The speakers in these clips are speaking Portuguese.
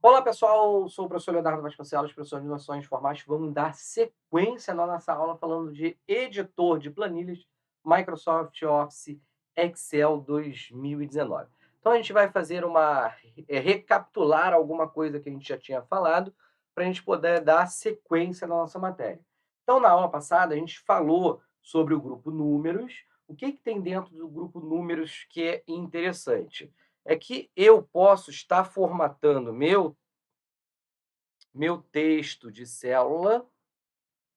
Olá, pessoal. Sou o professor Leonardo Vasconcelos, professor de Noções Formais. Vamos dar sequência na nossa aula falando de editor de planilhas Microsoft Office Excel 2019. Então, a gente vai fazer recapitular alguma coisa que a gente já tinha falado para a gente poder dar sequência na nossa matéria. Então, na aula passada, a gente falou sobre o grupo números. O que tem dentro do grupo números que é interessante? É que eu posso estar formatando meu texto de célula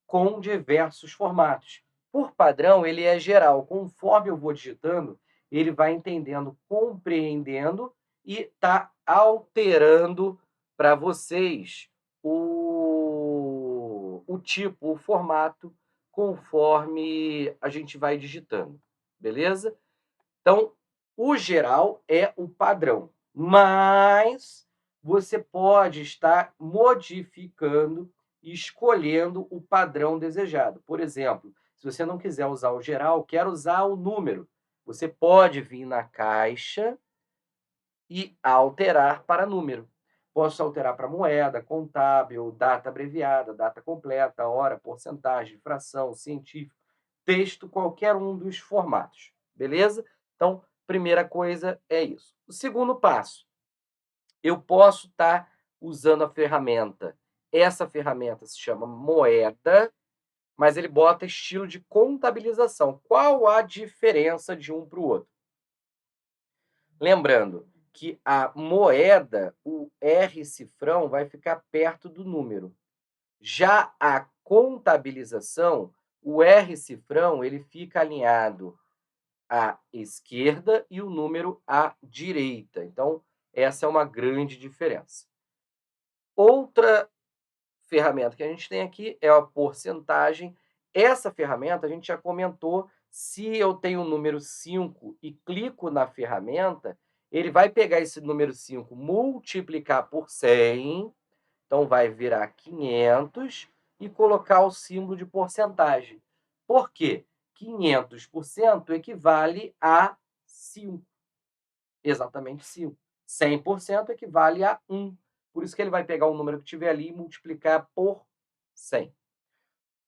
com diversos formatos. Por padrão, ele é geral. Conforme eu vou digitando, ele vai entendendo, compreendendo e está alterando para vocês o tipo, o formato, conforme a gente vai digitando. Beleza? Então, o geral é o padrão, mas você pode estar modificando e escolhendo o padrão desejado. Por exemplo, se você não quiser usar o geral, quer usar o número, você pode vir na caixa e alterar para número. Posso alterar para moeda, contábil, data abreviada, data completa, hora, porcentagem, fração, científico, texto, qualquer um dos formatos. Beleza? Então, primeira coisa é isso. O segundo passo, eu posso estar usando a ferramenta. Essa ferramenta se chama moeda, mas ele bota estilo de contabilização. Qual a diferença de um para o outro? Lembrando que a moeda, o R cifrão, vai ficar perto do número. Já a contabilização, o R cifrão, ele fica alinhado à esquerda e o número à direita. Então, essa é uma grande diferença. Outra ferramenta que a gente tem aqui é a porcentagem. Essa ferramenta a gente já comentou, se eu tenho o número 5 e clico na ferramenta, ele vai pegar esse número 5, multiplicar por 100, então vai virar 500 e colocar o símbolo de porcentagem. Por quê? 500% equivale a 5, exatamente 5. 100% equivale a 1. Por isso que ele vai pegar o número que tiver ali e multiplicar por 100.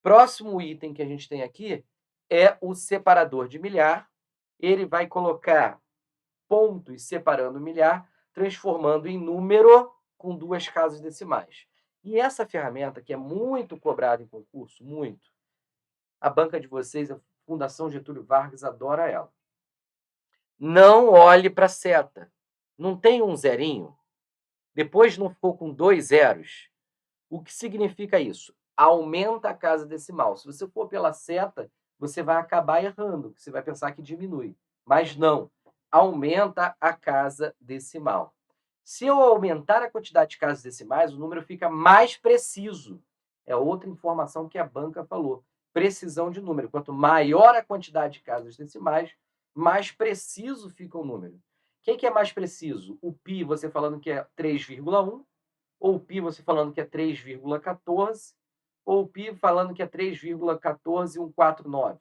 Próximo item que a gente tem aqui é o separador de milhar. Ele vai colocar pontos separando o milhar, transformando em número com duas casas decimais. E essa ferramenta, que é muito cobrada em concurso, muito, a banca de vocês, a Fundação Getúlio Vargas, adora ela. Não olhe para a seta. Não tem um zerinho? Depois não ficou com 2 zeros? O que significa isso? Aumenta a casa decimal. Se você for pela seta, você vai acabar errando, você vai pensar que diminui. Mas não, aumenta a casa decimal. Se eu aumentar a quantidade de casas decimais, o número fica mais preciso. É outra informação que a banca falou. Precisão de número. Quanto maior a quantidade de casas decimais, mais preciso fica o número. O que é mais preciso? O π, você falando que é 3,1, ou o π você falando que é 3,14, ou o π falando que é 3,14149.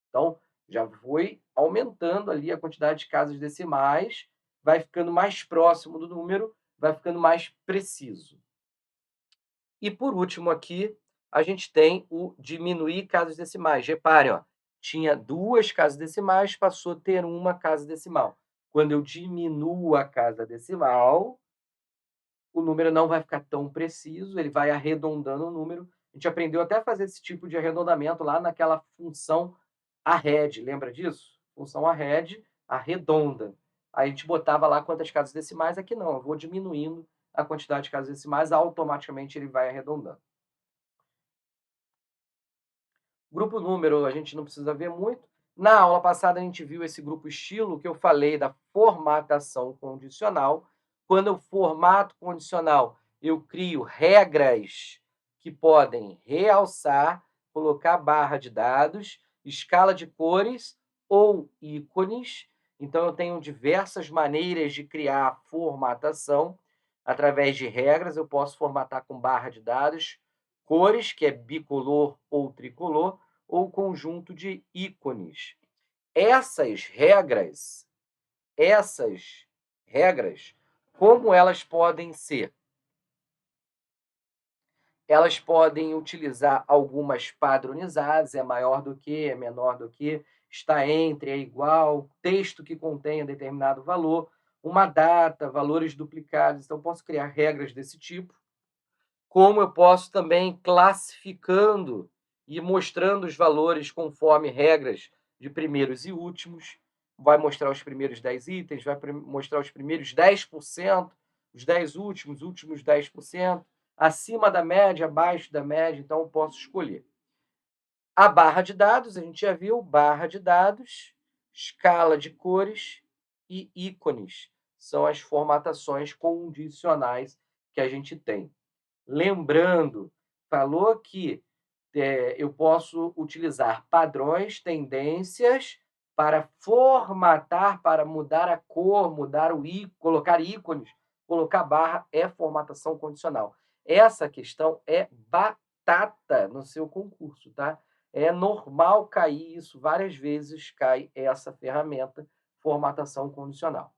Então, já foi aumentando ali a quantidade de casas decimais, vai ficando mais próximo do número, vai ficando mais preciso. E por último aqui, a gente tem o diminuir casas decimais. Reparem, ó, tinha 2 casas decimais, passou a ter uma casa decimal. Quando eu diminuo a casa decimal, o número não vai ficar tão preciso, ele vai arredondando o número. A gente aprendeu até a fazer esse tipo de arredondamento lá naquela função arred, lembra disso? Função arred, arredonda. Aí a gente botava lá quantas casas decimais, aqui não, eu vou diminuindo a quantidade de casas decimais, automaticamente ele vai arredondando. Grupo número a gente não precisa ver muito. Na aula passada a gente viu esse grupo estilo que eu falei da formatação condicional. Quando eu formato condicional, eu crio regras que podem realçar, colocar barra de dados, escala de cores ou ícones. Então eu tenho diversas maneiras de criar formatação. Através de regras, eu posso formatar com barra de dados, cores, que é bicolor ou tricolor, ou conjunto de ícones. Essas regras Como elas podem ser? Elas podem utilizar algumas padronizadas, é maior do que, é menor do que, está entre, é igual, texto que contenha determinado valor, uma data, valores duplicados. Então, posso criar regras desse tipo, como eu posso também classificando e mostrando os valores conforme regras de primeiros e últimos. Vai mostrar os primeiros 10 itens, vai mostrar os primeiros 10%, os 10 últimos, últimos 10%, acima da média, abaixo da média, então eu posso escolher. A barra de dados, a gente já viu, barra de dados, escala de cores e ícones. São as formatações condicionais que a gente tem. Lembrando, falou que eu posso utilizar padrões, tendências para formatar, para mudar a cor, mudar o ícone, colocar ícones, colocar barra, é formatação condicional. Essa questão é batata no seu concurso, tá? É normal cair isso, várias vezes cai essa ferramenta, formatação condicional.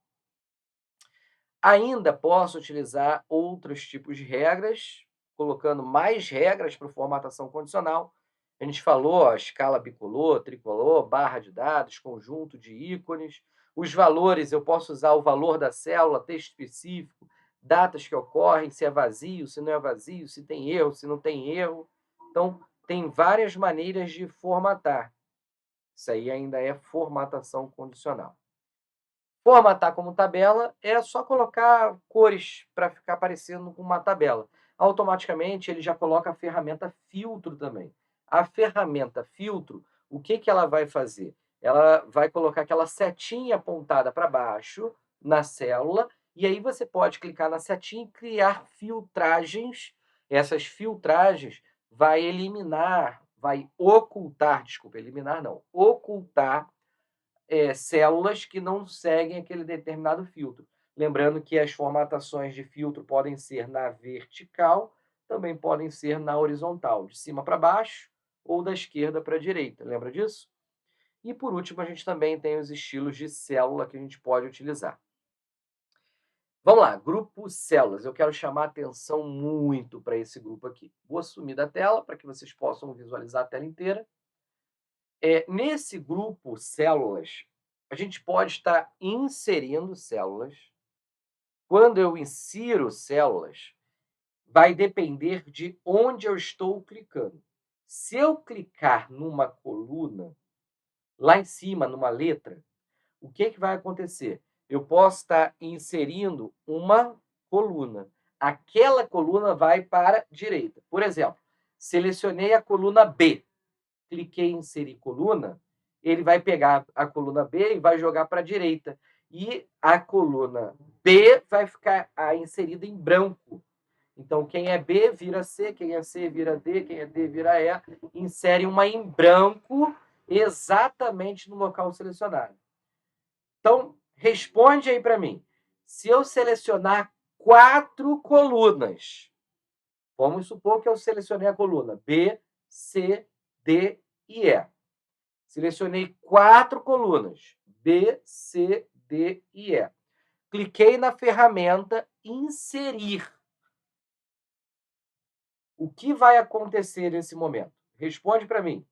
Ainda posso utilizar outros tipos de regras, colocando mais regras para formatação condicional. A gente falou a escala bicolor, tricolor, barra de dados, conjunto de ícones. Os valores, eu posso usar o valor da célula, texto específico, datas que ocorrem, se é vazio, se não é vazio, se tem erro, se não tem erro. Então, tem várias maneiras de formatar. Isso aí ainda é formatação condicional. Formatar como tabela é só colocar cores para ficar parecendo com uma tabela. Automaticamente ele já coloca a ferramenta filtro também. A ferramenta filtro, o que que ela vai fazer? Ela vai colocar aquela setinha apontada para baixo na célula e aí você pode clicar na setinha e criar filtragens. Essas filtragens vai eliminar, vai ocultar, desculpa, eliminar não, ocultar células que não seguem aquele determinado filtro. Lembrando que as formatações de filtro podem ser na vertical, também podem ser na horizontal, de cima para baixo ou da esquerda para a direita. Lembra disso? E por último, a gente também tem os estilos de célula que a gente pode utilizar. Vamos lá, grupo células. Eu quero chamar atenção muito para esse grupo aqui. Vou sumir da tela para que vocês possam visualizar a tela inteira. Nesse grupo células, a gente pode estar inserindo células. Quando eu insiro células, vai depender de onde eu estou clicando. Se eu clicar numa coluna, lá em cima, numa letra, o que que vai acontecer? Eu posso estar inserindo uma coluna. Aquela coluna vai para a direita. Por exemplo, selecionei a coluna B, cliquei em inserir coluna, ele vai pegar a coluna B e vai jogar para a direita. E a coluna B vai ficar inserida em branco. Então, quem é B vira C, quem é C vira D, quem é D vira E. Insere uma em branco exatamente no local selecionado. Então, responde aí para mim. Se eu selecionar 4 colunas, vamos supor que eu selecionei a coluna B, C, D e E. Selecionei 4 colunas, B, C, D e E. Cliquei na ferramenta Inserir. O que vai acontecer nesse momento? Responde para mim.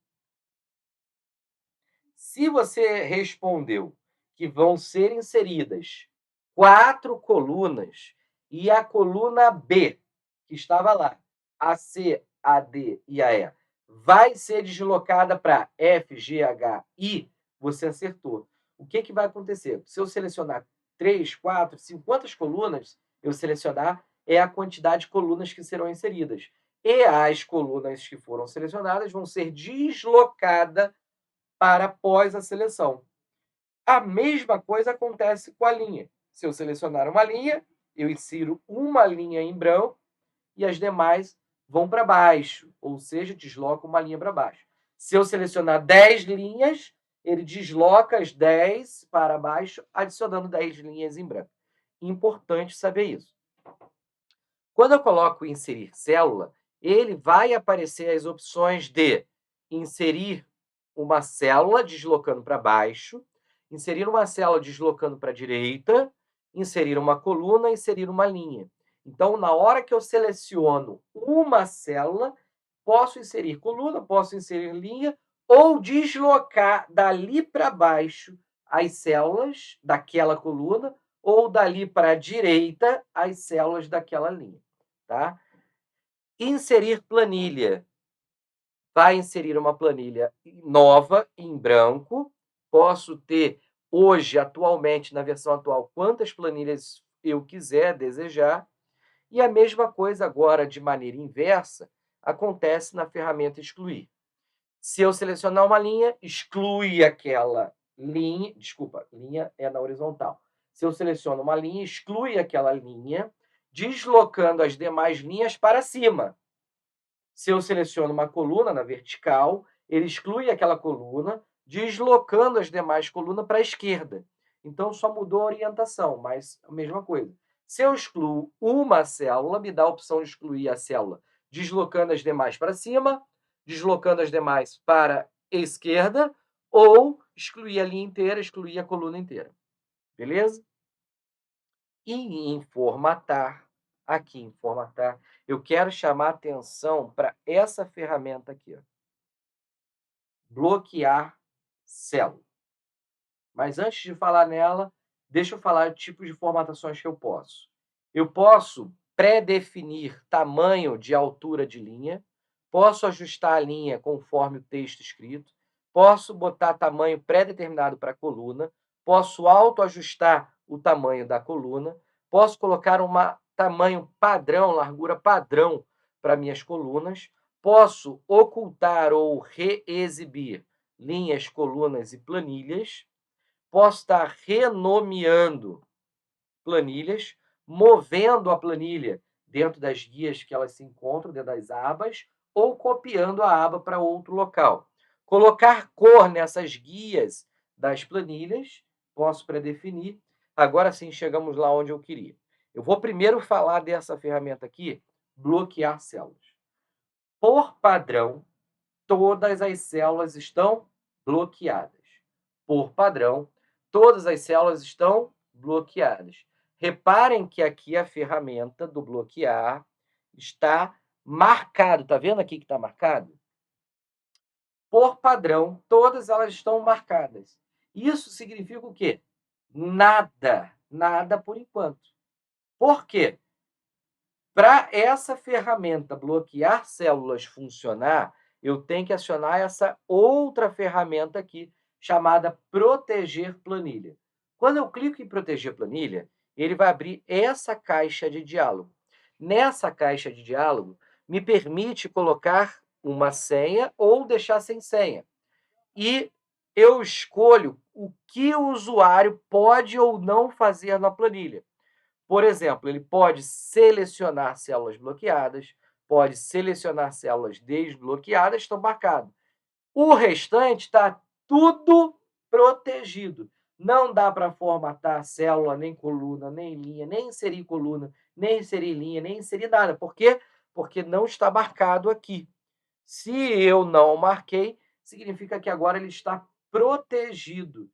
Se você respondeu que vão ser inseridas 4 colunas e a coluna B, que estava lá, a C, a D e a E, vai ser deslocada para F, G, H, I, você acertou. O que que vai acontecer? Se eu selecionar 3, 4, 5, quantas colunas eu selecionar, é a quantidade de colunas que serão inseridas. E as colunas que foram selecionadas vão ser deslocadas para após a seleção. A mesma coisa acontece com a linha. Se eu selecionar uma linha, eu insiro uma linha em branco e as demais vão para baixo, ou seja, desloca uma linha para baixo. Se eu selecionar 10 linhas, ele desloca as 10 para baixo, adicionando 10 linhas em branco. Importante saber isso. Quando eu coloco inserir célula, ele vai aparecer as opções de inserir uma célula deslocando para baixo, inserir uma célula deslocando para a direita, inserir uma coluna, inserir uma linha. Então, na hora que eu seleciono uma célula, posso inserir coluna, posso inserir linha ou deslocar dali para baixo as células daquela coluna ou dali para a direita as células daquela linha, tá? Inserir planilha. Vai inserir uma planilha nova, em branco. Posso ter hoje, atualmente, na versão atual, quantas planilhas eu quiser, desejar. E a mesma coisa agora, de maneira inversa, acontece na ferramenta excluir. Se eu selecionar uma linha, exclui aquela linha, desculpa, linha é na horizontal. Se eu seleciono uma linha, exclui aquela linha, deslocando as demais linhas para cima. Se eu seleciono uma coluna na vertical, ele exclui aquela coluna, deslocando as demais colunas para a esquerda. Então, só mudou a orientação, mas a mesma coisa. Se eu excluo uma célula, me dá a opção de excluir a célula, deslocando as demais para cima, deslocando as demais para a esquerda, ou excluir a linha inteira, excluir a coluna inteira. Beleza? E em formatar, aqui em formatar, eu quero chamar atenção para essa ferramenta aqui, ó. Bloquear célula. Mas antes de falar nela, deixa eu falar de tipos de formatações que eu posso. Eu posso pré-definir tamanho de altura de linha, posso ajustar a linha conforme o texto escrito, posso botar tamanho pré-determinado para a coluna, posso autoajustar o tamanho da coluna, posso colocar um tamanho padrão, largura padrão para minhas colunas, posso ocultar ou reexibir linhas, colunas e planilhas, posso estar renomeando planilhas, movendo a planilha dentro das guias que elas se encontram, dentro das abas, ou copiando a aba para outro local. Colocar cor nessas guias das planilhas, posso predefinir. Agora sim, chegamos lá onde eu queria. Eu vou primeiro falar dessa ferramenta aqui, bloquear células. Por padrão, todas as células estão bloqueadas. Por padrão, todas as células estão bloqueadas. Reparem que aqui a ferramenta do bloquear está marcado. Está vendo aqui que está marcado? Por padrão, todas elas estão marcadas. Isso significa o quê? Nada. Nada por enquanto. Por quê? Para essa ferramenta bloquear células funcionar, eu tenho que acionar essa outra ferramenta aqui, chamada proteger planilha. Quando eu clico em proteger planilha, ele vai abrir essa caixa de diálogo. Nessa caixa de diálogo, me permite colocar uma senha ou deixar sem senha. E eu escolho o que o usuário pode ou não fazer na planilha. Por exemplo, ele pode selecionar células bloqueadas, pode selecionar células desbloqueadas, estão marcadas. O restante está tudo protegido. Não dá para formatar célula, nem coluna, nem linha, nem inserir coluna, nem inserir linha, nem inserir nada. Por quê? Porque não está marcado aqui. Se eu não marquei, significa que agora ele está protegido.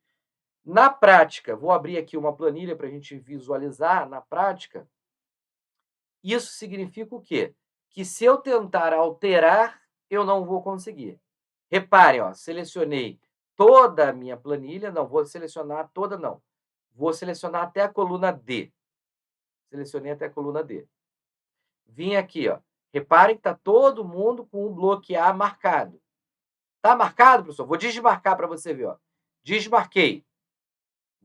Na prática, vou abrir aqui uma planilha para a gente visualizar. Na prática, isso significa o quê? Que se eu tentar alterar, eu não vou conseguir. Reparem, ó, selecionei toda a minha planilha, não vou selecionar toda, não. Vou selecionar até a coluna D. Selecionei até a coluna D. Vim aqui, ó. Reparem que está todo mundo com o bloquear marcado. Está marcado, professor? Vou desmarcar para você ver, ó. Desmarquei.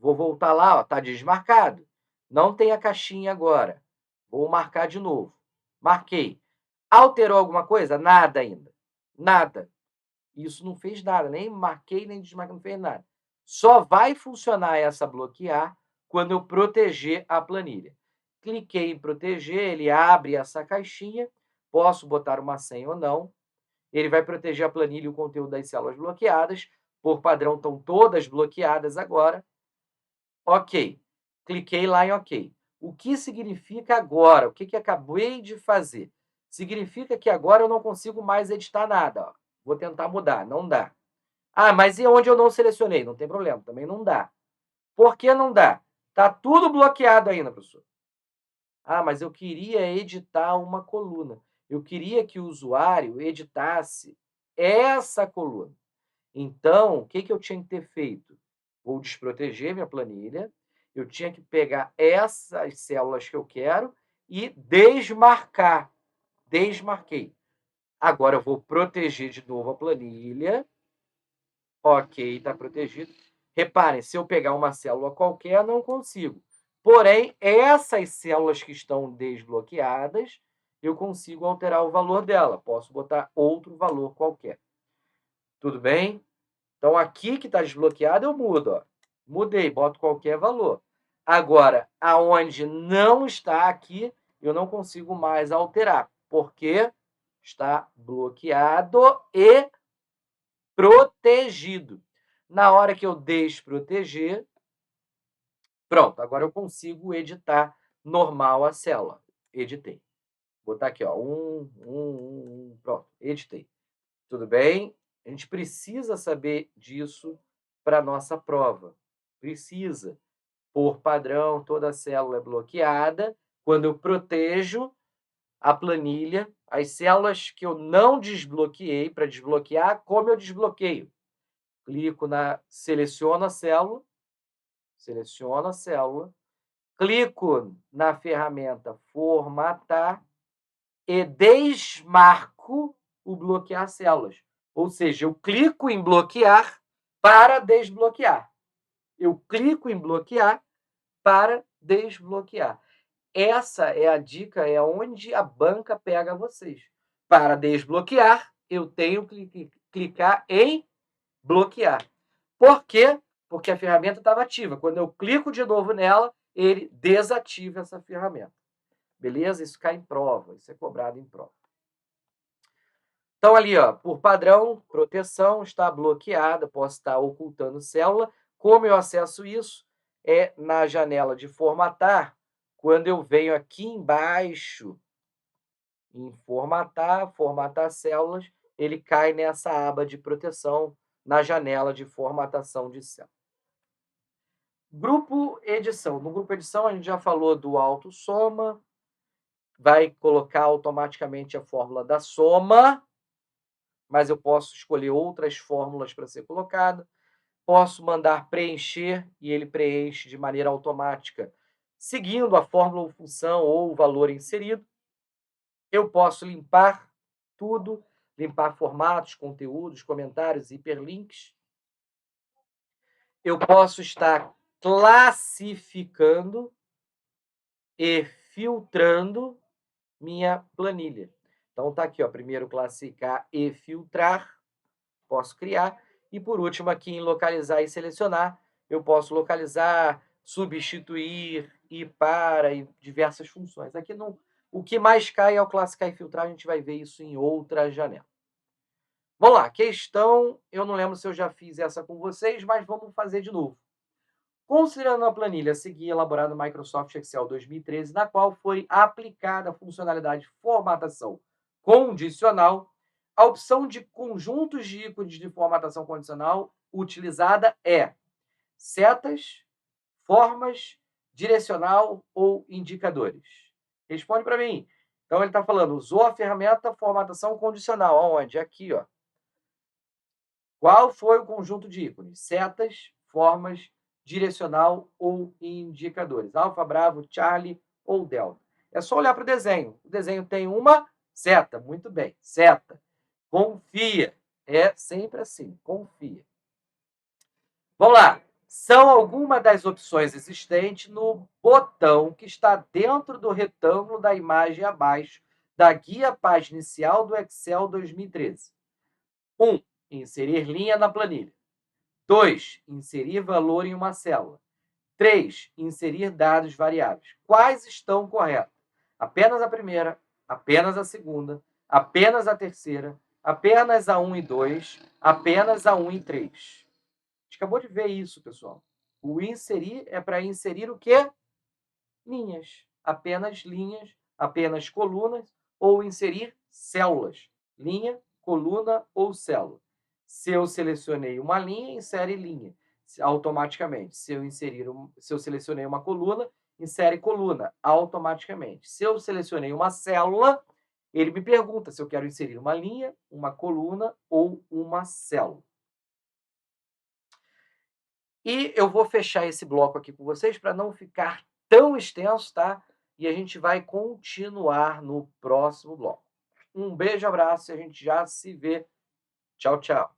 Vou voltar lá, está desmarcado. Não tem a caixinha agora. Vou marcar de novo. Marquei. Alterou alguma coisa? Nada ainda. Nada. Isso não fez nada. Nem marquei, nem desmarquei, não fez nada. Só vai funcionar essa bloquear quando eu proteger a planilha. Cliquei em proteger, ele abre essa caixinha. Posso botar uma senha ou não. Ele vai proteger a planilha e o conteúdo das células bloqueadas. Por padrão, estão todas bloqueadas agora. Ok. Cliquei lá em ok. O que significa agora? O que acabei de fazer? Significa que agora eu não consigo mais editar nada. Ó. Vou tentar mudar. Não dá. Ah, mas e onde eu não selecionei? Não tem problema. Também não dá. Por que não dá? Tá tudo bloqueado ainda, professor. Ah, mas eu queria editar uma coluna. Eu queria que o usuário editasse essa coluna. Então, o que que eu tinha que ter feito? Vou desproteger minha planilha, eu tinha que pegar essas células que eu quero e desmarcar. Desmarquei. Agora eu vou proteger de novo a planilha. Ok, está protegido. Reparem, se eu pegar uma célula qualquer, não consigo. Porém, essas células que estão desbloqueadas, eu consigo alterar o valor dela. Posso botar outro valor qualquer. Tudo bem? Então, aqui que está desbloqueado, eu mudo. Ó. Mudei, boto qualquer valor. Agora, aonde não está aqui, eu não consigo mais alterar, porque está bloqueado e protegido. Na hora que eu desproteger, pronto, agora eu consigo editar normal a célula. Editei. Vou botar aqui, ó, pronto, editei. Tudo bem? A gente precisa saber disso para a nossa prova. Precisa. Por padrão, toda célula é bloqueada. Quando eu protejo a planilha, as células que eu não desbloqueei, para desbloquear, como eu desbloqueio? Seleciono a célula, clico na ferramenta formatar e desmarco o bloquear células. Ou seja, eu clico em bloquear para desbloquear. Eu clico em bloquear para desbloquear. Essa é a dica, é onde a banca pega vocês. Para desbloquear, eu tenho que clicar em bloquear. Por quê? Porque a ferramenta estava ativa. Quando eu clico de novo nela, ele desativa essa ferramenta. Beleza? Isso cai em prova, isso é cobrado em prova. Então, ali, ó, por padrão, proteção está bloqueada, posso estar ocultando célula. Como eu acesso isso? É na janela de formatar, quando eu venho aqui embaixo, em formatar células, ele cai nessa aba de proteção, na janela de formatação de célula. Grupo edição. No grupo edição, a gente já falou do auto-soma, vai colocar automaticamente a fórmula da soma, mas eu posso escolher outras fórmulas para ser colocada. Posso mandar preencher e ele preenche de maneira automática, seguindo a fórmula ou função ou o valor inserido. Eu posso limpar tudo, limpar formatos, conteúdos, comentários, hiperlinks. Eu posso estar classificando e filtrando minha planilha. Então tá aqui, ó, primeiro classificar e filtrar, posso criar, e por último aqui em localizar e selecionar, eu posso localizar, substituir, ir para e diversas funções. Aqui não, o que mais cai é o classificar e filtrar, a gente vai ver isso em outra janela. Vamos lá, questão, eu não lembro se eu já fiz essa com vocês, mas vamos fazer de novo. Considerando a planilha a seguir elaborada no Microsoft Excel 2013, na qual foi aplicada a funcionalidade de formatação condicional, a opção de conjuntos de ícones de formatação condicional utilizada é setas, formas, direcional ou indicadores? Responde para mim. Então, ele está falando, usou a ferramenta formatação condicional. Aonde? Aqui, ó. Qual foi o conjunto de ícones? Setas, formas, direcional ou indicadores? Alfa, Bravo, Charlie ou Delta? É só olhar para o desenho. O desenho tem uma seta. Muito bem, seta. Confia. É sempre assim, confia. Vamos lá. São algumas das opções existentes no botão que está dentro do retângulo da imagem abaixo da guia página inicial do Excel 2013. 1. Inserir linha na planilha. 2. Inserir valor em uma célula. 3. Inserir dados variáveis. Quais estão corretos? Apenas a primeira, apenas a segunda, apenas a terceira, apenas a 1 e 2, apenas a 1 e 3. A gente acabou de ver isso, pessoal. O inserir é para inserir o quê? Linhas. Apenas apenas colunas, ou inserir células. Linha, coluna ou célula. Se eu selecionei uma linha, insere linha. automaticamente. Se eu selecionei uma coluna, insere coluna, automaticamente. Se eu selecionei uma célula, ele me pergunta se eu quero inserir uma linha, uma coluna ou uma célula. E eu vou fechar esse bloco aqui com vocês para não ficar tão extenso, tá? E a gente vai continuar no próximo bloco. Um beijo, abraço e a gente já se vê. Tchau, tchau.